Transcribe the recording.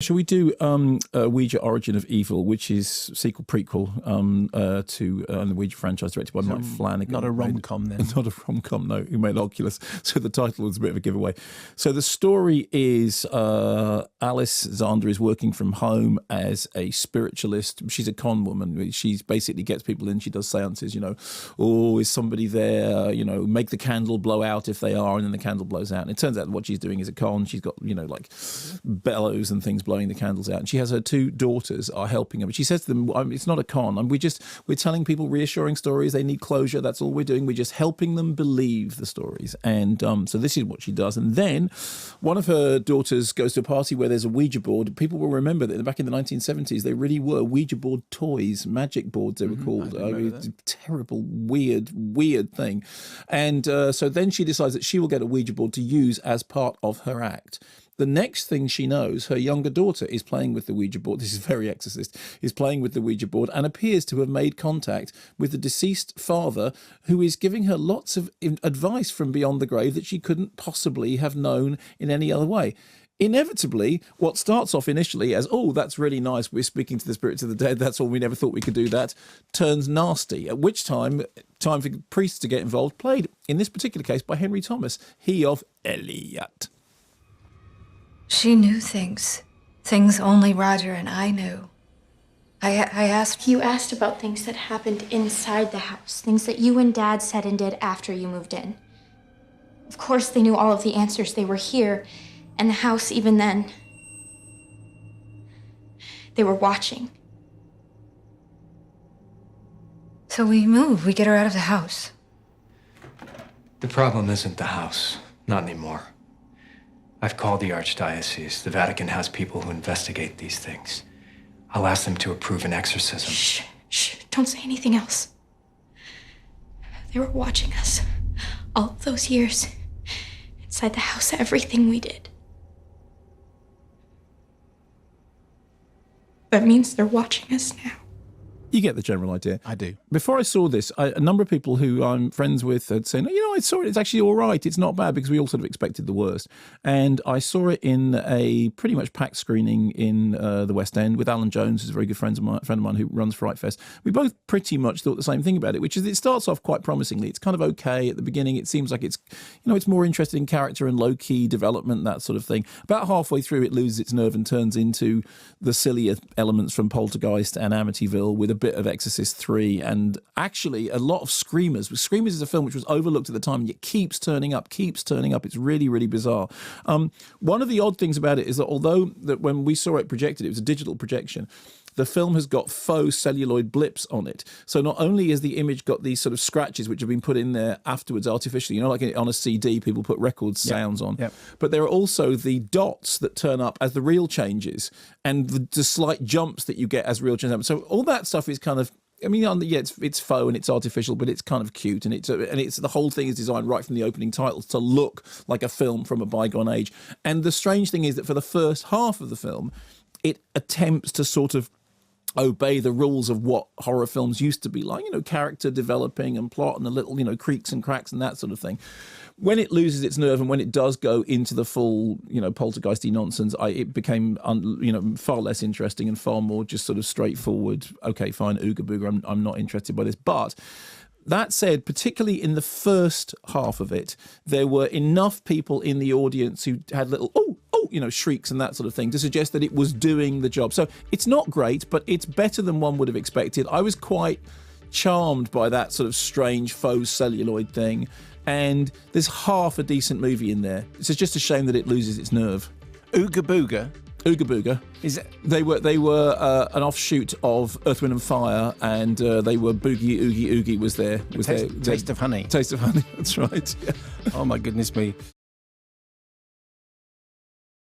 Shall we do Ouija Origin of Evil, which is sequel prequel to the Ouija franchise, directed by Mike Flanagan. Not a rom-com then. Not a rom-com, no, who made Oculus. So the title was a bit of a giveaway. So the story is Alice Zander is working from home as a spiritualist. She's a con woman. She basically gets people in. She does seances, oh, is somebody there? Make the candle blow out if they are, and then the candle blows out. And it turns out what she's doing is a con. She's got, like bellows and things blowing the candles out, and she has her two daughters are helping her, but she says to them, it's not a con, we're telling people reassuring stories. They need closure. That's all we're doing. We're just helping them believe the stories. And so this is what she does. And then one of her daughters goes to a party where there's a Ouija board. People will remember that back in the 1970s they really were Ouija board toys, magic boards they were called. Terrible, weird thing. And so then she decides that she will get a Ouija board to use as part of her act. The next thing she knows, her younger daughter is playing with the Ouija board. This is very Exorcist. Is playing with the Ouija board and appears to have made contact with the deceased father, who is giving her lots of advice from beyond the grave that she couldn't possibly have known in any other way. Inevitably, what starts off initially as, oh, that's really nice, we're speaking to the spirits of the dead, that's all, we never thought we could do that, turns nasty, at which time for priests to get involved, played, in this particular case, by Henry Thomas, he of Elliot. She knew things only Roger and I knew. I asked... You asked about things that happened inside the house, things that you and Dad said and did after you moved in. Of course they knew all of the answers. They were here, and the house even then. They were watching. So we move, we get her out of the house. The problem isn't the house, not anymore. I've called the Archdiocese. The Vatican has people who investigate these things. I'll ask them to approve an exorcism. Shh, don't say anything else. They were watching us all of those years. Inside the house, everything we did. That means they're watching us now. You get the general idea. I do. Before I saw this, a number of people who I'm friends with had said, I saw it, it's actually all right. It's not bad, because we all sort of expected the worst. And I saw it in a pretty much packed screening in the West End with Alan Jones, who's a very good friend of mine who runs Fright Fest. We both pretty much thought the same thing about it, which is it starts off quite promisingly. It's kind of okay at the beginning. It seems like it's more interested in character and low-key development, that sort of thing. About halfway through, it loses its nerve and turns into the sillier elements from Poltergeist and Amityville, with a bit of Exorcist 3, and actually a lot of Screamers. Screamers is a film which was overlooked at the time, and yet keeps turning up. It's really, really bizarre. One of the odd things about it is that although that when we saw it projected, it was a digital projection, the film has got faux celluloid blips on it. So not only has the image got these sort of scratches which have been put in there afterwards artificially, like on a CD, people put record sounds on, but there are also the dots that turn up as the reel changes, and the slight jumps that you get as reel changes happen. So all that stuff is kind of, it's faux and it's artificial, but it's kind of cute, and it's the whole thing is designed right from the opening titles to look like a film from a bygone age. And the strange thing is that for the first half of the film, it attempts to sort of obey the rules of what horror films used to be like, character developing and plot and the little, creaks and cracks and that sort of thing. When it loses its nerve and when it does go into the full, poltergeisty nonsense, it became, far less interesting and far more just sort of straightforward. Okay, fine, ooga booga, I'm not interested by this. But that said, particularly in the first half of it, there were enough people in the audience who had little, shrieks and that sort of thing to suggest that it was doing the job. So it's not great, but it's better than one would have expected. I was quite charmed by that sort of strange faux celluloid thing. And there's half a decent movie in there. It's just a shame that it loses its nerve. Ooga Booga. Ooga Booga. They were an offshoot of Earth, Wind and Fire, and they were Boogie Oogie Oogie was their Taste of Honey. Taste of Honey. That's right. Yeah. Oh my goodness me.